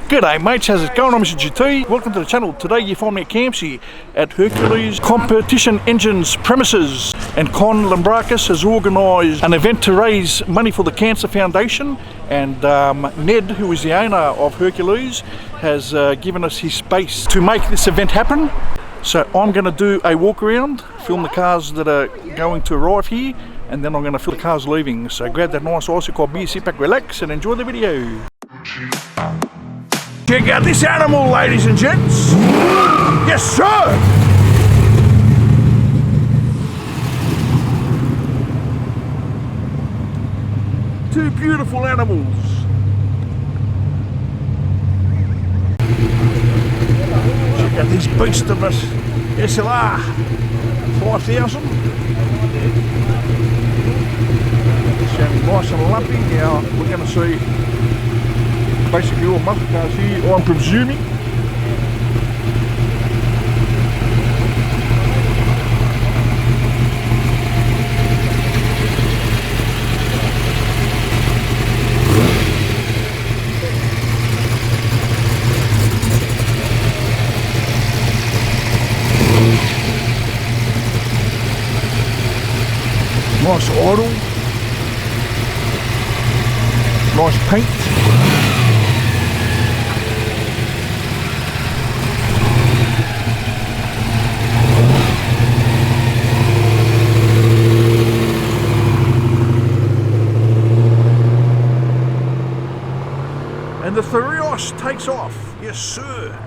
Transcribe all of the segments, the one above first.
G'day mates, how's it going? I'm Mr. GT. Welcome to the channel. Today you find me at Campsie at Hercules Competition Engines premises, and Con Lambrakis has organised an event to raise money for the Cancer Foundation, and Ned, who is the owner of Hercules, has given us his space to make this event happen. So I'm going to do a walk around, film the cars that are going to arrive here, and then I'm going to film the cars leaving. So grab that nice icy cold beer, sit back, relax and enjoy the video. Check out this animal, ladies and gents. Yes, sir. Two beautiful animals. Check out this beast of us SLR 5000. Sounding nice and lumpy. Now we're going to see basically all muscle cars here, I'm presuming. Nice idle. Nice paint. And the Therios takes off. Yes, sir.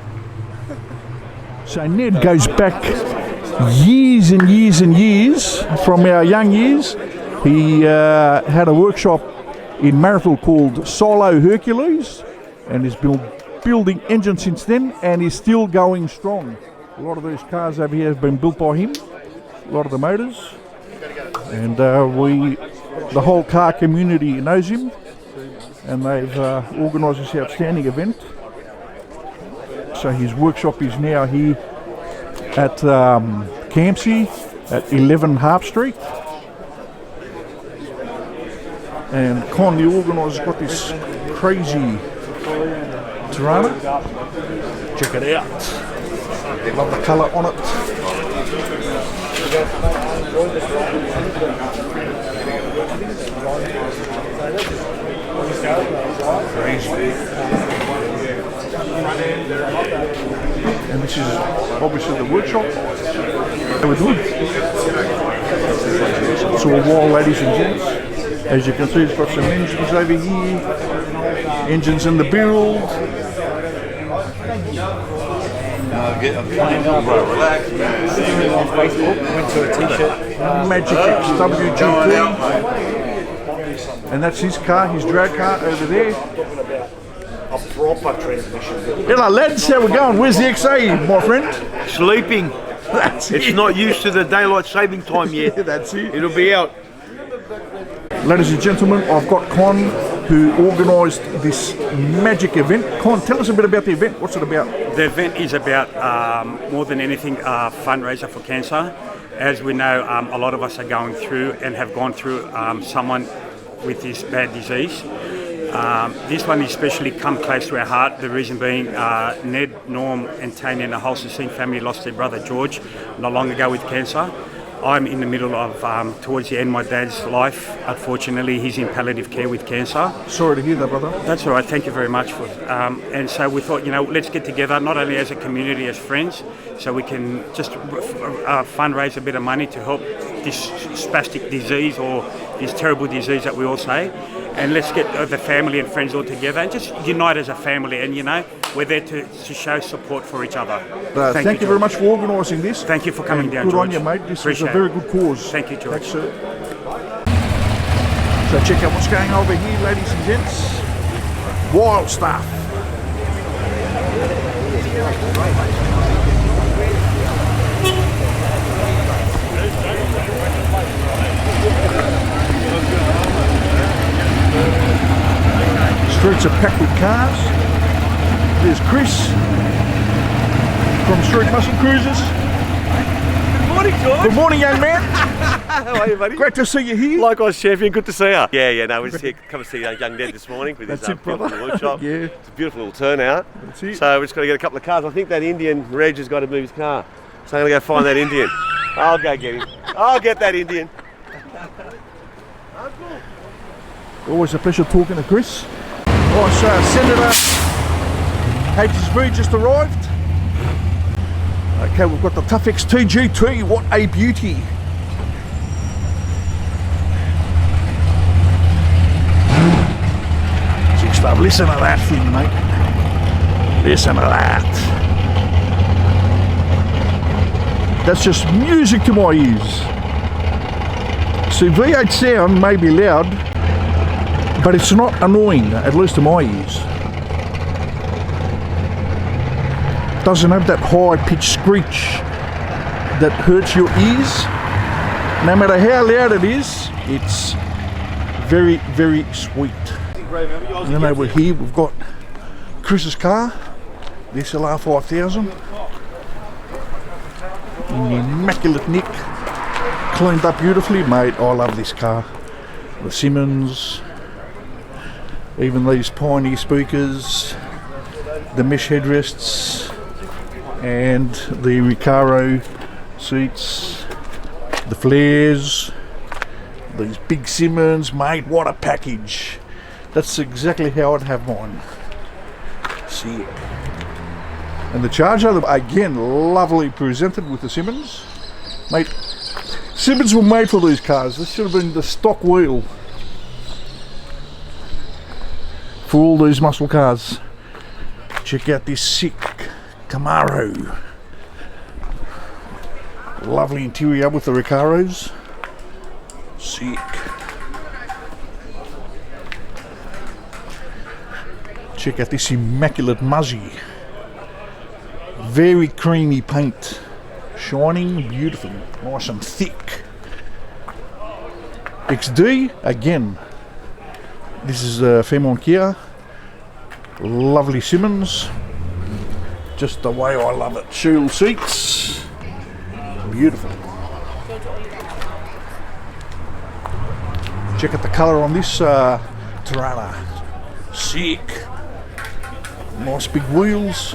So Ned goes back years and years and years from our young years. He had a workshop in Marrickville called Solo Hercules, and he's been building engines since then, and he's still going strong. A lot of these cars over here have been built by him, a lot of the motors, and the whole car community knows him, and they've organised this outstanding event. So his workshop is now here at Campsie at 11 Harp Street. And Con, the organiser's got this crazy Tirana. Check it out. Love the colour on it. Crazy. And this is obviously the workshop. How we doing? It's all wild, ladies and gents. As you can see, it's got some engines over here, engines in the build. Get a plane bro, relax, man. See you on Facebook, went to a t-shirt. Magic X WGT. And that's his car, his drag car over there. A proper transmission. Hello lads, how we going? Where's the XA, my friend? Sleeping. That's It's it. not used to the daylight saving time yet. That's it. It'll be out. Ladies and gentlemen, I've got Con, who organised this magic event. Con, tell us a bit about the event. What's it about? The event is about, more than anything, a fundraiser for cancer. As we know, a lot of us are going through and have gone through someone with this bad disease. This one especially come close to our heart. The reason being, Ned, Norm and Tanya and the whole Sassine family lost their brother George not long ago with cancer. I'm in the middle of, towards the end of my dad's life. Unfortunately, he's in palliative care with cancer. Sorry to hear that, brother. That's all right, thank you very much. And so we thought, let's get together, not only as a community, as friends, so we can just fundraise a bit of money to help this spastic disease, or this terrible disease that we all say. And let's get the family and friends all together and just unite as a family. And we're there to show support for each other. Thank you very much for organising this. Thank you for coming down, Good George. on you, mate. This Appreciate is a very good cause. Thank you, George. Thanks, sir. So check out what's going over here, ladies and gents. Wild stuff. Streets are packed with cars. There's Chris from Street Muscle Cruisers. Morning, George. Good morning, young man. How are you, buddy? Great to see you here. Likewise, champion. Good to see you. Yeah, no, we're just here come to see young Ned this morning with his That's it, brother. beautiful workshop. Yeah. It's a beautiful little turnout. That's it. So we're just got to get a couple of cars. I think that Indian Reg has got to move his car. So I'm going to go find that Indian. I'll go get him. I'll get that Indian. Always a pleasure talking to Chris. Right, Senator HSV just arrived. Okay, we've got the Tuff XT GT. What a beauty. Big stuff. Listen to that thing, mate. Listen to that. That's just music to my ears. See, V8 sound may be loud, but it's not annoying, at least to my ears. Doesn't have that high-pitched screech that hurts your ears. No matter how loud it is, it's very, very sweet. And then over here we've got Chris's car, the SLR 5000. Immaculate nick, cleaned up beautifully, mate. I love this car. The Simmons, even these Pioneer speakers, the mesh headrests, and the Recaro seats, the flares, these big Simmons, mate. What a package! That's exactly how I'd have mine. See. And the Charger, again, lovely presented with the Simmons. Mate, Simmons were made for these cars. This should have been the stock wheel for all these muscle cars. Check out this sick Camaro. Lovely interior with the Recaros. Sick. Check out this immaculate Muzzy. Very creamy paint, shining, beautiful, nice and thick. XD, again, this is Fairmont Kia, lovely Simmons, just the way I love it. Shield seats, beautiful. Check out the colour on this Tirana, sick, nice big wheels.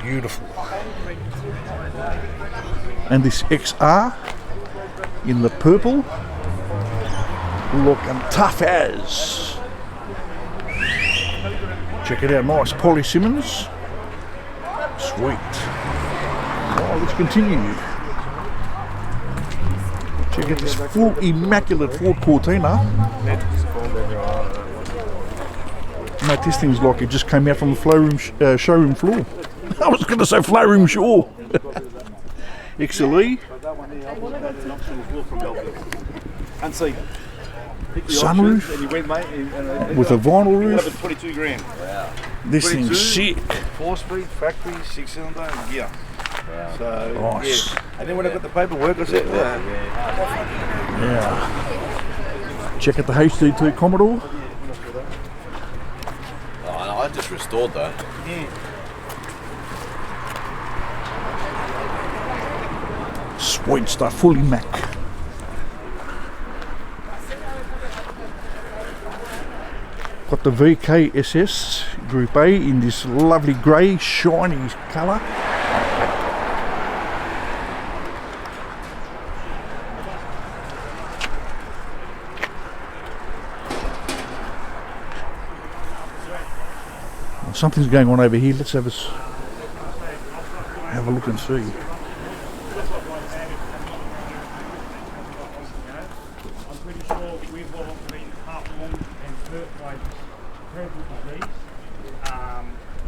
Beautiful. And this XR in the purple, looking tough as. Check it out, nice Polly Simmons. Sweet. Oh, let's continue. Check out this full immaculate Ford Cortina. Mate, this thing's like it just came out from the showroom floor. I was going to say flowroom shore. XLE. Sunroof. With a vinyl roof. 22 grand. Wow. This 22. thing's sick. 4-speed, factory, 6-cylinder, and gear. Wow. So, Nice. yeah. And then when I got the paperwork, I said, Yeah. Check out the HD2 Commodore. Oh, no, I just restored that. Sweet stuff, fully Mac. Got the VKSS Group A in this lovely grey, shiny colour. Well, something's going on over here. Let's have a look and see. We've all been heartwarmed and hurt by this terrible disease.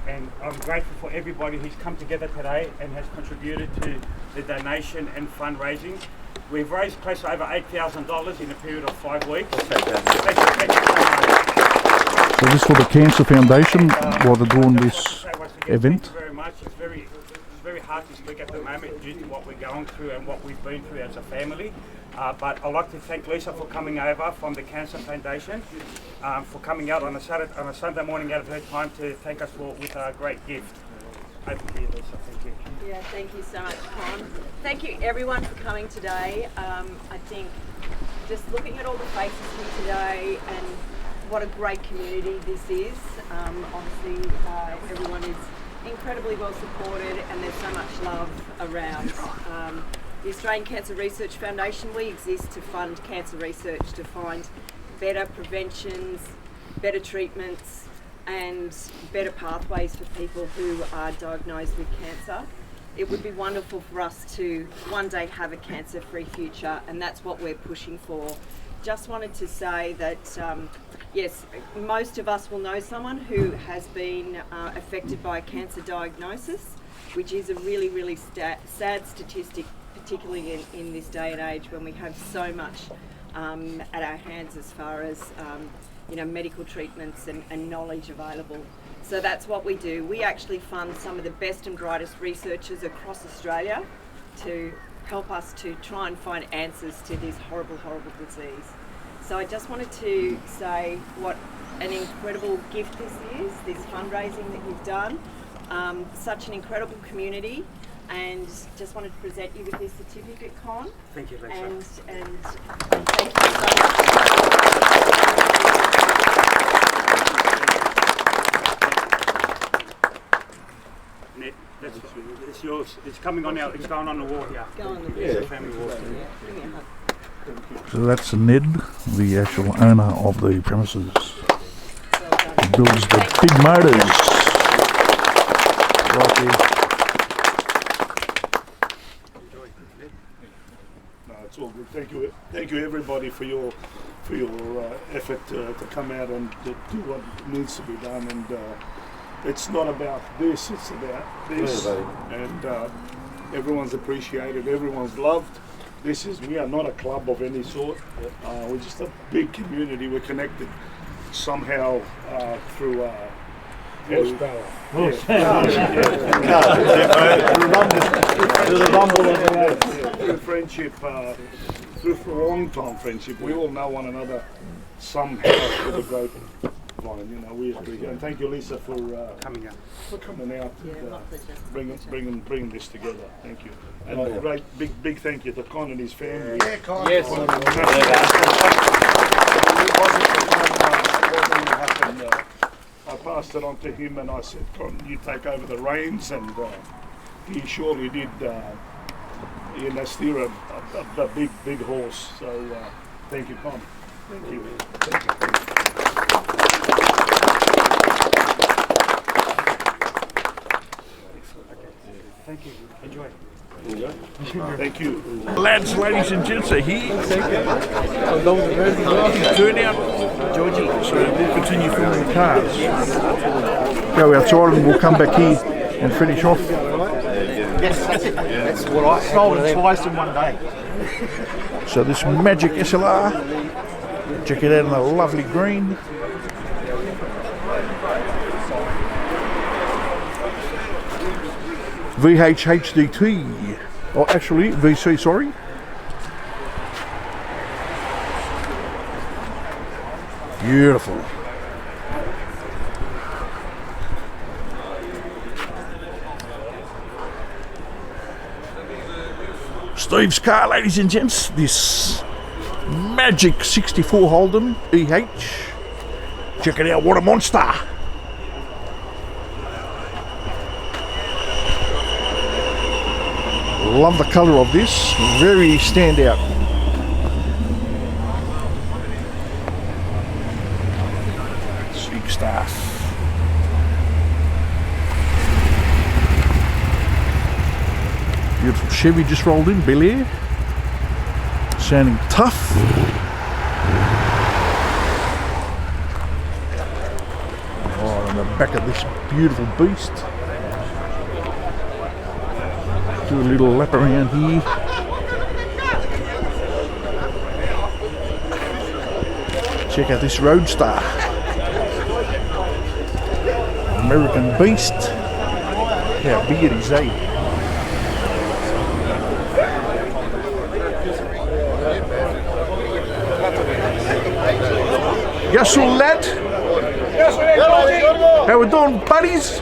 And I'm grateful for everybody who's come together today and has contributed to the donation and fundraising. We've raised close to over $8,000 in a period of 5 weeks. Thank you so much. So this is for the Cancer Foundation while they're doing this event. Thank you very much. It's very hard to speak at the moment due to what we're going through and what we've been through as a family. But I'd like to thank Lisa for coming over from the Cancer Foundation, for coming out on a Sunday morning out of her time to thank us with a great gift. Over to you, Lisa. Thank you. Yeah, thank you so much, Con. Thank you everyone for coming today. I think just looking at all the faces here today and what a great community this is. Obviously, everyone is incredibly well supported and there's so much love around. The Australian Cancer Research Foundation, we exist to fund cancer research to find better preventions, better treatments and better pathways for people who are diagnosed with cancer. It would be wonderful for us to one day have a cancer-free future, and that's what we're pushing for. Just wanted to say that, yes, most of us will know someone who has been affected by a cancer diagnosis, which is a really, really sad statistic, particularly in this day and age when we have so much at our hands as far as medical treatments and knowledge available. So that's what we do. We actually fund some of the best and brightest researchers across Australia to help us to try and find answers to this horrible, horrible disease. So I just wanted to say what an incredible gift this is, this fundraising that you've done. Such an incredible community, and just wanted to present you with this certificate, Con. Thank you, Lisa. And thank you so much. Ned, it's yours. It's coming on now. It's going on the wall here. Go on the It's a family wall. Give me a hug. So that's Ned, the actual owner of the premises. Well done. He builds the big motors. Right there. No, it's all good. Thank you everybody for your effort to come out and to do what needs to be done. And it's not about this; it's about this. And everyone's appreciated, everyone's loved. We are not a club of any sort. We're just a big community. We're connected somehow through. Through friendship, through long time friendship, we all know one another somehow through the great line. We appreciate. And thank you, Lisa, for coming out. Yeah, my pleasure. Bringing this together. Thank you. And a great big thank you to Con and his family. Yeah, Con. Yes. I passed it on to him and I said, Con, you take over the reins, and he surely did. Steer a big horse. So thank you, Con. Thank you. Thank you. Enjoy. Thank you. Lads, ladies and gents are here. Turn out, Georgie. So we'll continue filming the cars. Go outside and we'll come back here and finish off. Yes, that's it. That's what I sold it twice in one day. So this magic SLR, check it out in the lovely green. VHHDT, or actually VC, sorry. Beautiful. Steve's car, ladies and gents, this magic 64 Holden EH. Check it out, what a monster! Love the colour of this, very standout. Sick stuff. Beautiful Chevy just rolled in, Bel Air. Sounding tough. Oh, on the back of this beautiful beast. Do a little lap around here. Check out this Roadster. American Beast. How big it is, eh? Yes, sir, lad. How we doing, buddies?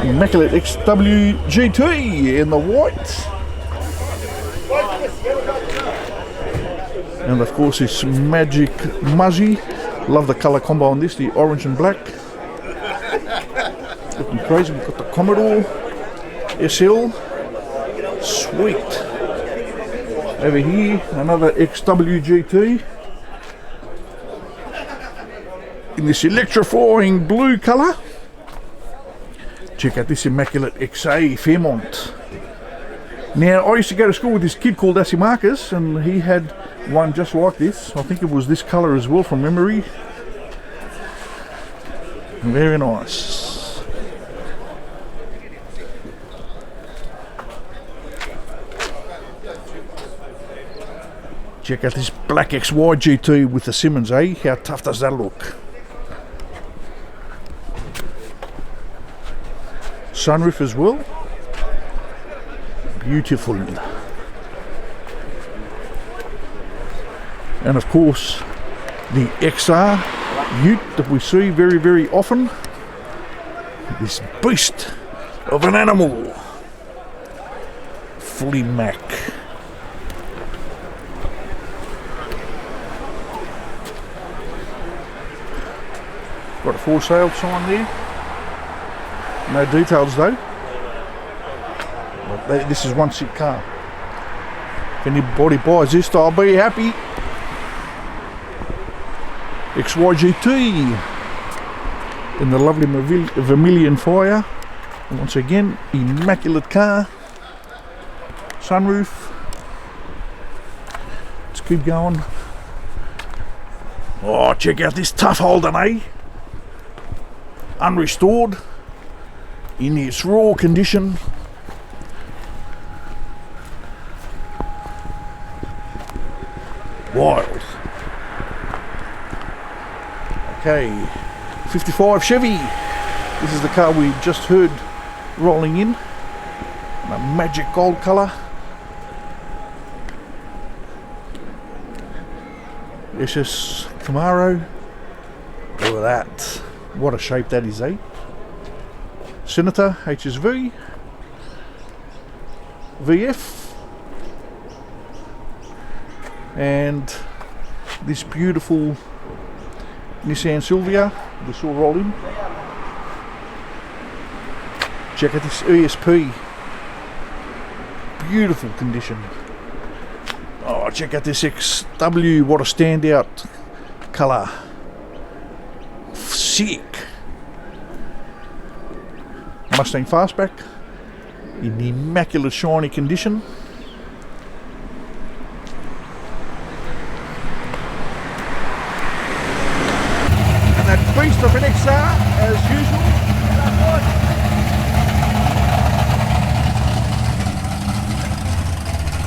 Immaculate XW GT in the white. And of course this Magic Muzzy. Love the colour combo on this, the orange and black. Looking crazy. We've got the Commodore SL. Sweet. Over here, another XW GT. In this electrifying blue colour. Check out this Immaculate XA Fairmont. Now, I used to go to school with this kid called Marcus, and he had one just like this. I think it was this colour as well from memory. Very nice. Check out this black XY GT with the Simmons, eh? How tough does that look? Sunroof as well. Beautiful. And of course the XR ute that we see very, very often. This beast of an animal. Fully Mac. Got a for sale sign there. No details though. But this is one sick car. If anybody buys this, I'll be happy. XYGT in the lovely vermilion fire. And once again, immaculate car. Sunroof. Let's keep going. Oh, check out this Tuff Holden, eh? Unrestored. In its raw condition. Wild. Okay, 55 Chevy. This is the car we just heard rolling in. A magic gold colour. SS Camaro. Look at that. What a shape that is, eh? Senator HSV. VF. And this beautiful Nissan Silvia. This will roll in. Check out this ESP. Beautiful condition. Oh, check out this XW. What a standout colour. Sick. Mustang Fastback in the immaculate shiny condition. And that beast of an XR as usual.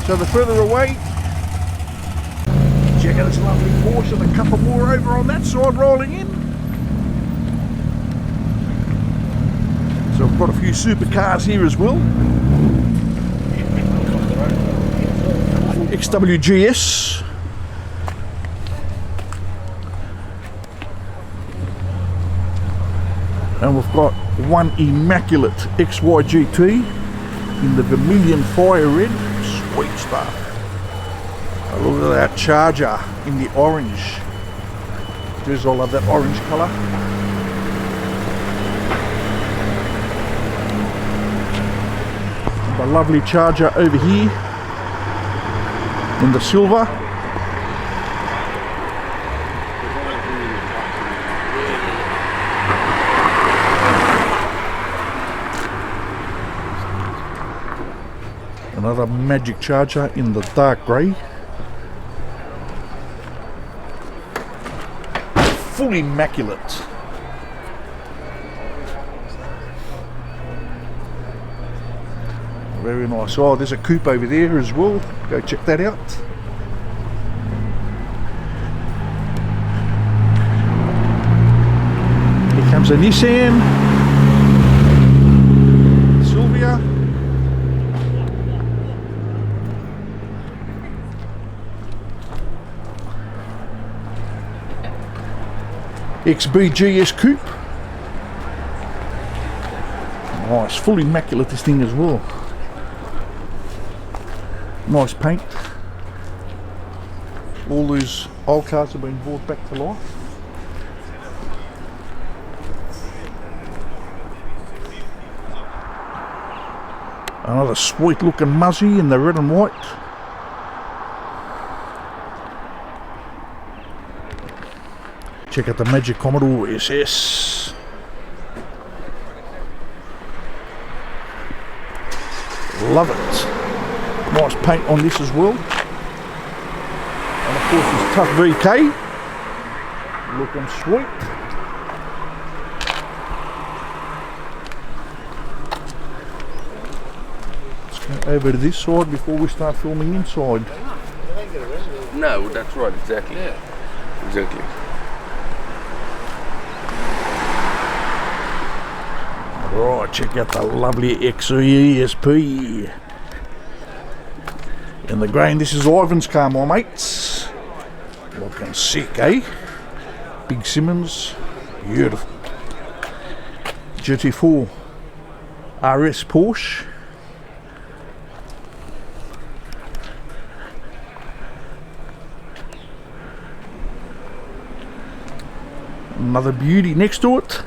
So the further away, check out this lovely Porsche and a couple more over on that side rolling in. So we've got a few supercars here as well. XWGS. And we've got one immaculate XYGT in the vermilion fire red. Sweet stuff. Oh, look at that Charger in the orange. Jeez, I love that orange colour. A lovely Charger over here in the silver. Another magic Charger in the dark grey. Full immaculate. Very nice. Oh, there's a coupe over there as well. Go check that out. Here comes a Nissan Silvia. XBGS coupe. Nice, full immaculate this thing as well. Nice paint. All these old cars have been brought back to life. Another sweet looking Muzzy in the red and white. Check out the Magic Commodore SS. Love it. Nice paint on this as well. And of course this Tuff VK. Looking sweet. Let's go over to this side before we start filming inside. No, that's right, exactly. Exactly. Right, check out the lovely XESP. In the grain, this is Ivan's car, my mates. Looking sick, eh? Big Simmons, beautiful. GT4 RS Porsche. Another beauty next to it.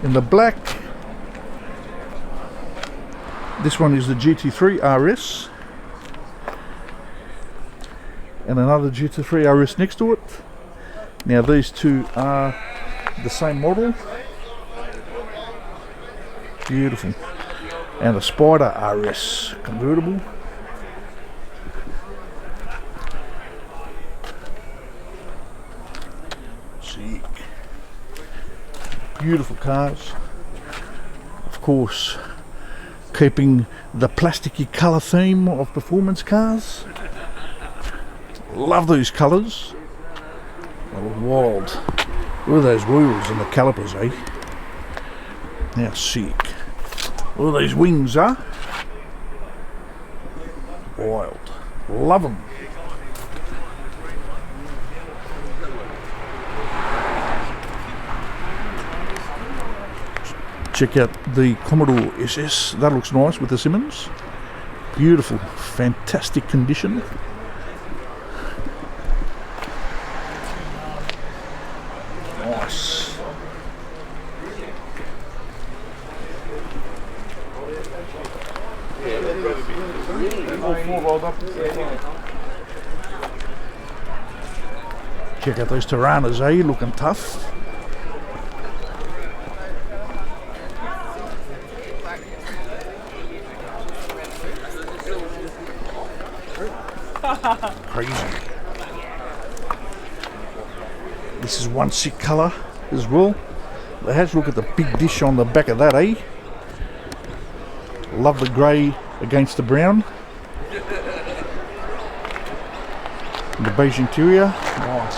In the black. This one is the GT3 RS. And another GT3 RS next to it. Now these two are the same model. Beautiful. And a Spider RS convertible. Sick. Beautiful cars. Of course, keeping the plasticky colour theme of performance cars. Love these colours. Oh, wild. Look at those wheels and the calipers, eh? Now sick. All these wings are wild. Love them. Check out the Commodore SS. That looks nice with the Simmons. Beautiful, fantastic condition. Nice. Check out those Tiranas, eh? Looking tough. Crazy. This is one sick colour as well. They have to look at the big dish on the back of that, eh? Love the grey against the brown. And the beige interior. Nice.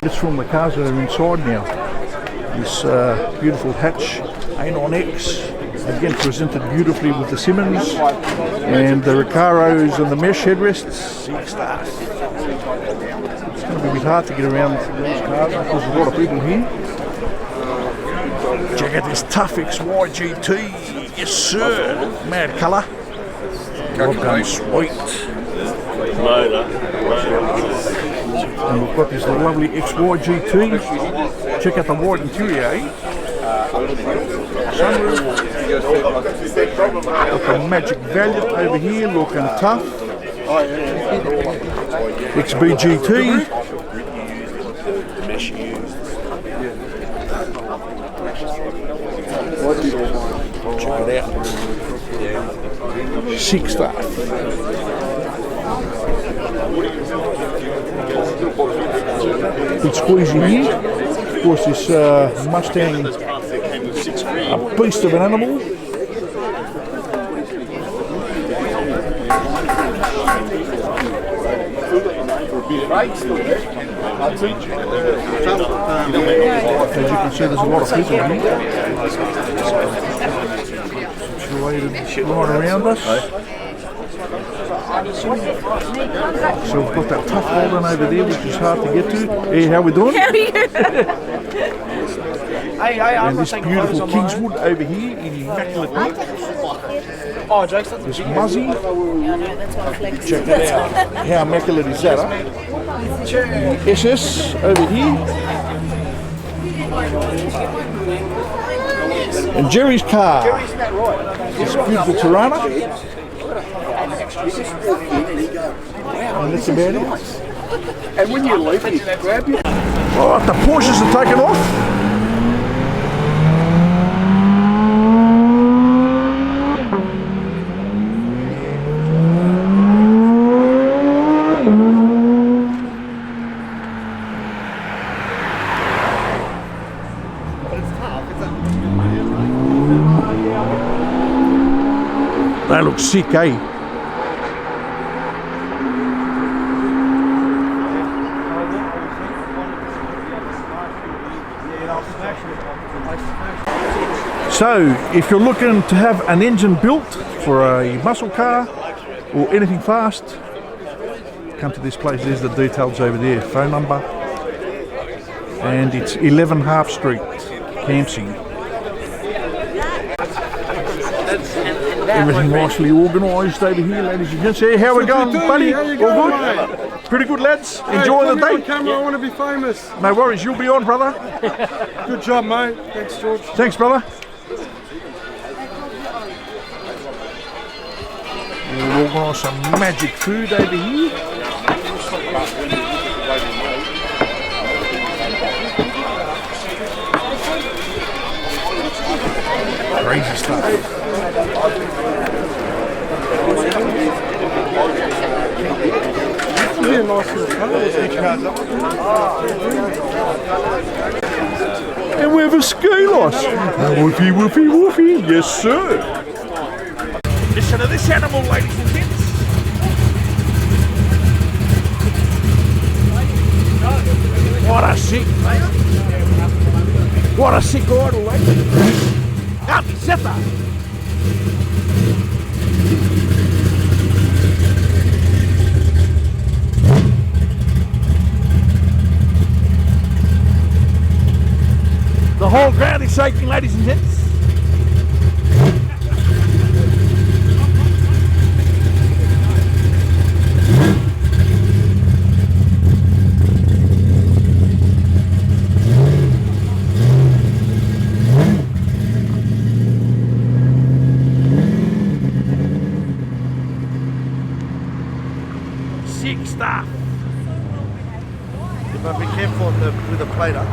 Let's film the cars that are inside now. This beautiful hatch A9X, again presented beautifully with the Simmons and the Recaros and the mesh headrests. 6 stars. It's going to be a bit hard to get around these cars because there's a lot of people here. Check out this Tuff XY GT. Yes sir. Mad colour. Looking sweet. And we've got this lovely XY GT. Check out the wide interior, eh? Sunroof. Got the Magic Valiant over here, looking tough. XBGT. Check it out. 6 stars. Bit squeezy here. Of course, this Mustang, a beast of an animal. As you can see, there's a lot of people here. Situated right around us. So we've got that Tuff holding over there, which is hard to get to. Hey, how we doing? And this beautiful Kingswood over here in immaculate wood. This Muzzy. Check that out. How immaculate is that, huh? SS over here. And Jerry's car. This beautiful Tirana. And that's about it. And when you leave, you grab you. Alright, the Porsches are taking off. They look sick, eh? So, if you're looking to have an engine built for a muscle car or anything fast, come to this place. There's the details over there, phone number, and it's 11 Harp Street, Campsie. Everything nicely organised over here, ladies and gents. Hey, how we going, buddy? All good? Pretty good, lads. Enjoying the day? Camera, I want to be famous. No worries, you'll be on, brother. Good job, mate. Thanks, George. Thanks, brother. We'll organise some magic food over here. Crazy stuff. This would be a nice little car. And we have a ski loss. Woofy, woofy, woofy. Yes, sir. Listen to this animal, ladies and gents. What a sick idol, ladies. Campsie Zeta. The whole ground is shaking, ladies and gents. Sick stuff. But be careful with the plate up.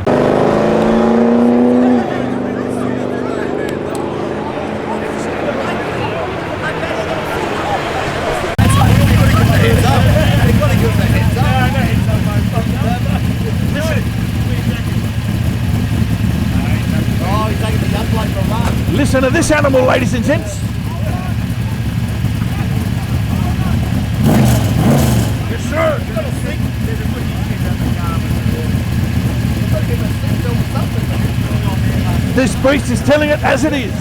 Listen to this animal, ladies and gents. Yes, sir. This beast is telling it as it is.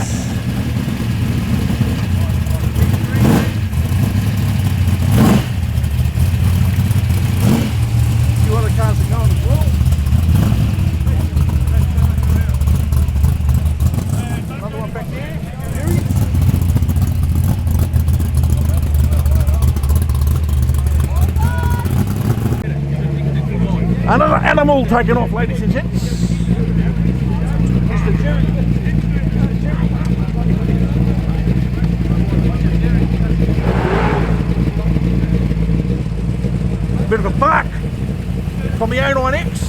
See what the cars are going as well. Another one back there. Another animal taken off, ladies and gents. Mr. Jerry. Bit of a bark from the 09X.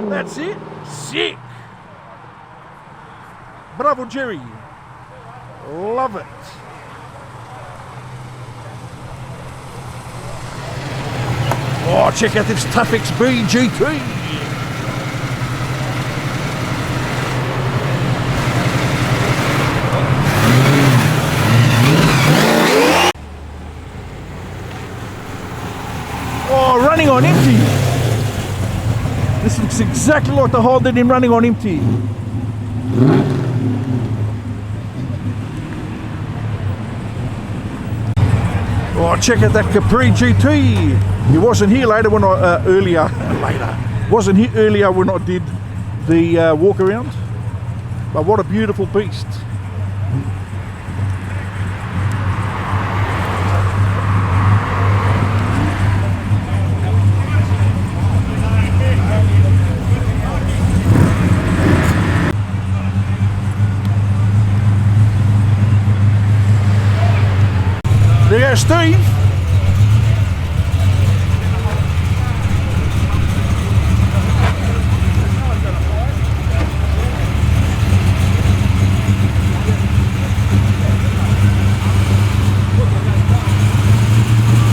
That's it. Sick. Bravo, Jerry. Love it. Oh, check out this Tuff XB GT. Oh, running on empty. This looks exactly like the Holden in running on empty. Oh, check out that Capri GT. He wasn't here later when I wasn't here earlier when I did the walk around. But what a beautiful beast. There goes Steve.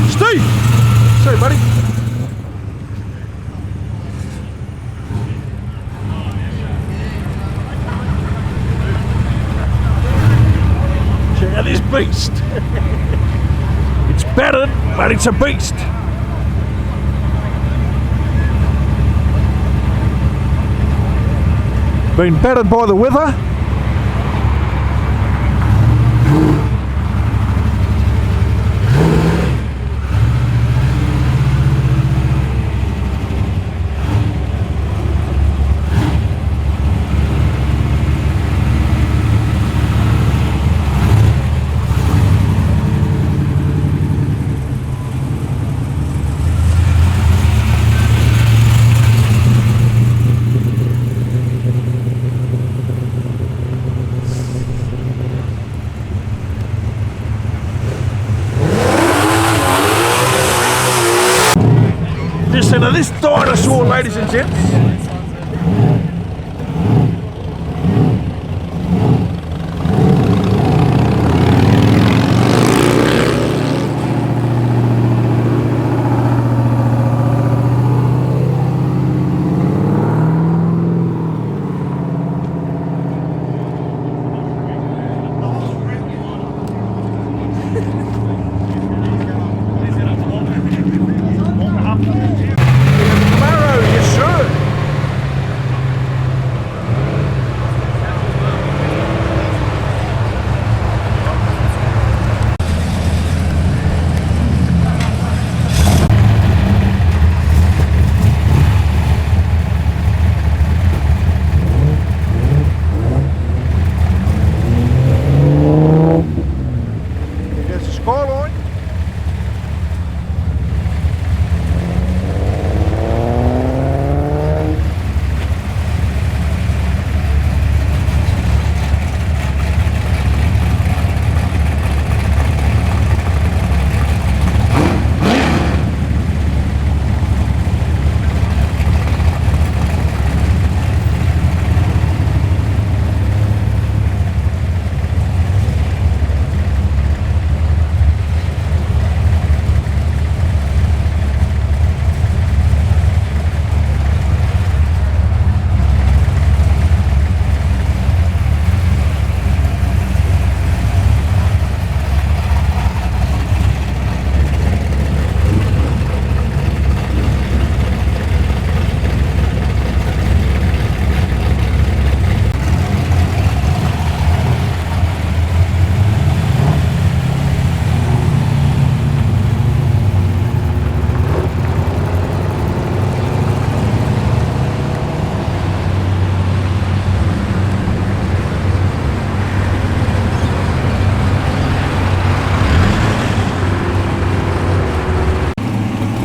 Steve! Sorry, buddy. Check out this beast. It's battered, but it's a beast. Been battered by the weather. Listen to this dinosaur, ladies and gents.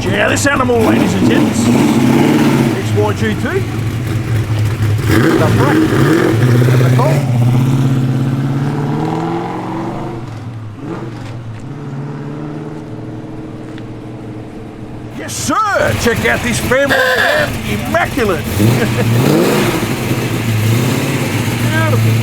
Yeah, this animal, ladies and gents, XYGT, the black and the gold. Yes, sir. Check out this family man, immaculate. Beautiful.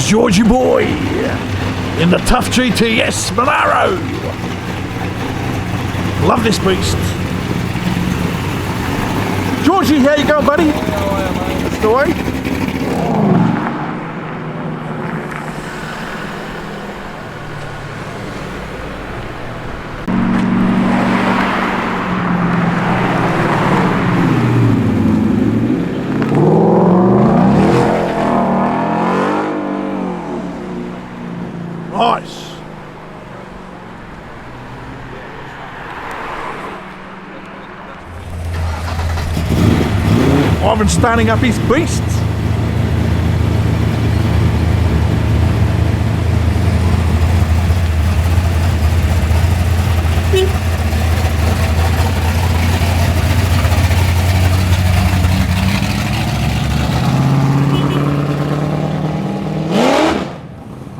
Georgie boy in the Tuff GT. Yes, Monaro. Love this beast. Georgie, how you going, buddy? That's the way. Nice. Ivan starting up his beasts.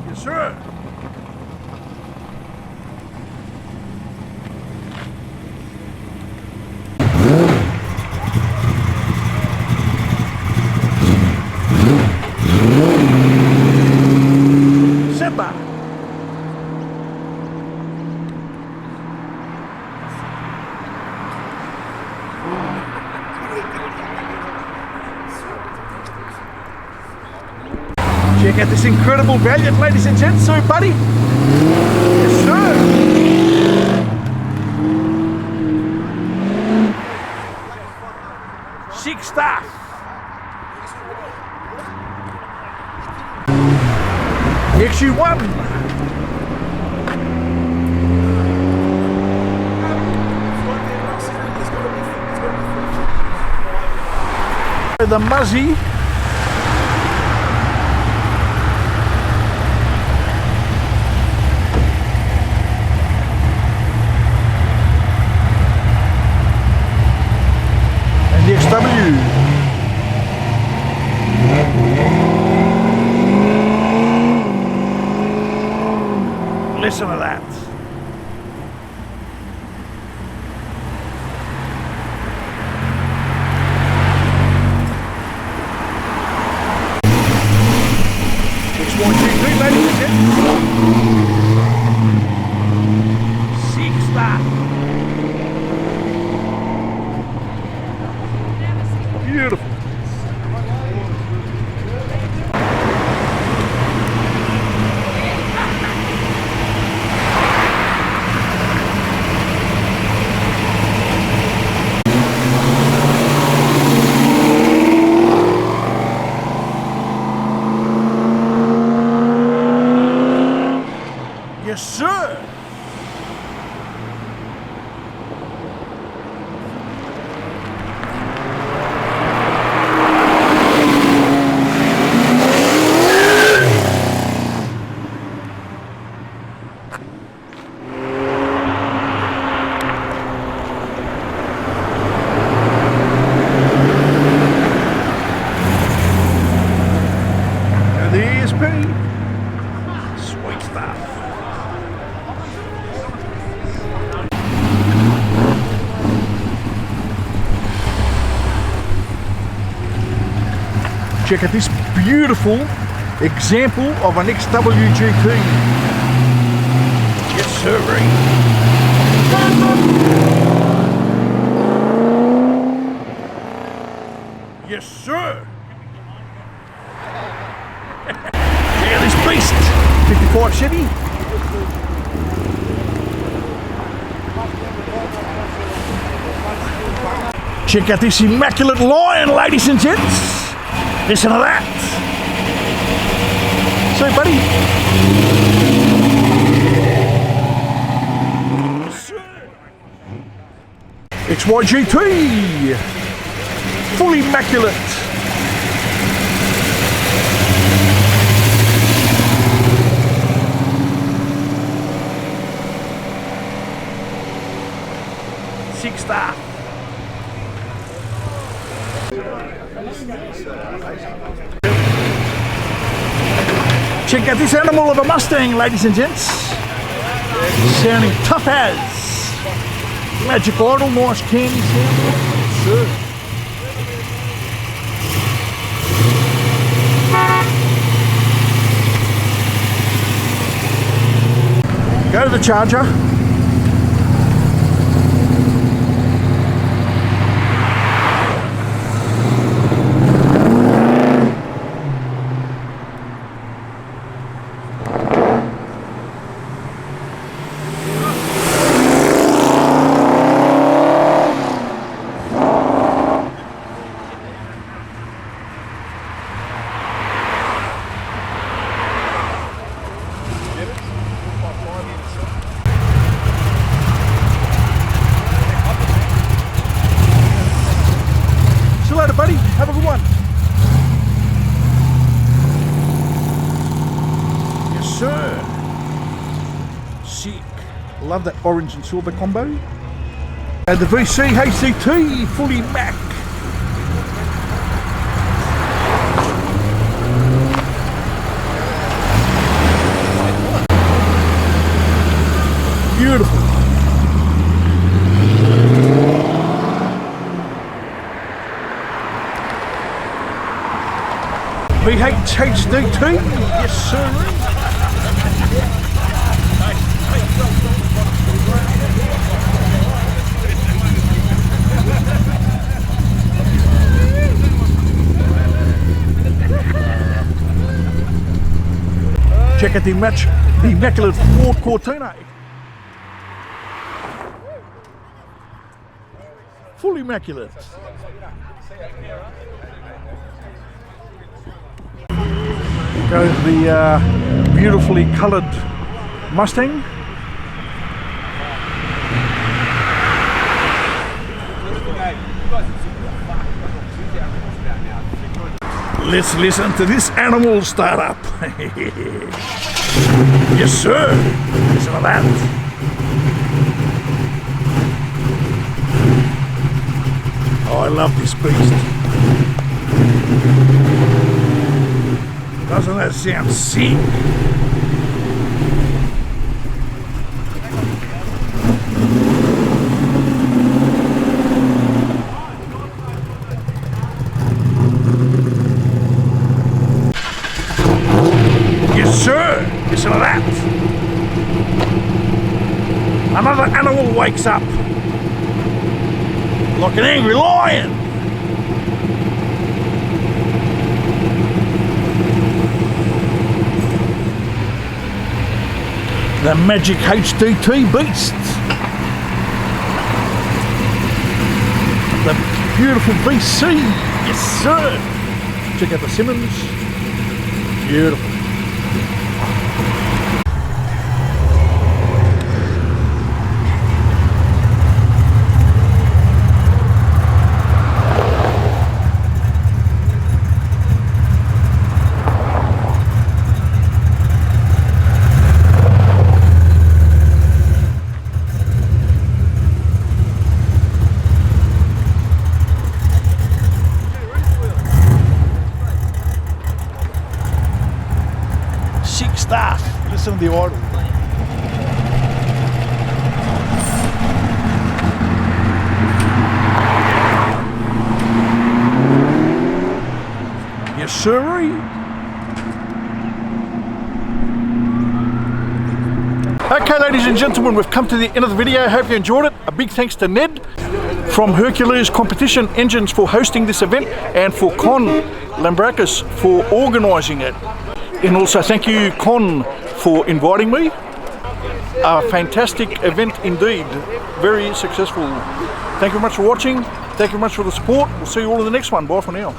Yes, sir. Simba. Check out this incredible Valiant, ladies and gents. Sorry, buddy. Yes, sir. Sick stuff. XU1. The Muzzy. And the XW. Listen to that. X1GT, ladies and gents. Sick stuff. Beautiful. Yes, sir. And the ESP. Sweet stuff. Check out this beautiful example of an XWGT. Yes, sir. Yes, sir. Check out this beast. 55 Chevy. Check out this immaculate lion, ladies and gents. Listen to that. So, buddy. XYGT. Full immaculate. Sick stuff. Check out this animal of a Mustang, ladies and gents. Sounding tough as. Magic Idol, nice candy sound. Sure. go the Charger. See you later, buddy. Have a good one. Yes, sir. Sick. Love that orange and silver combo. And the VC HCT fully Mac. Beautiful. HDT, yes sir. Check out the immaculate Ford Cortina. Full immaculate. Goes the beautifully coloured Mustang. Let's listen to this animal start up. Yes sir, listen to that. Oh, I love this beast. Doesn't that sound sick? Yes sir, listen to that. Another animal wakes up like an angry lion. The magic HDT beast. The beautiful VC. Yes sir. Check out the Simmons. Beautiful. Stuff. Listen to the order. Yes, sirree. Okay, ladies and gentlemen, we've come to the end of the video. Hope you enjoyed it. A big thanks to Ned from Hercules Competition Engines for hosting this event, and for Con Lambrakis for organising it. And also thank you, Con, for inviting me. A fantastic event indeed. Very successful. Thank you very much for watching. Thank you very much for the support. We'll see you all in the next one. Bye for now.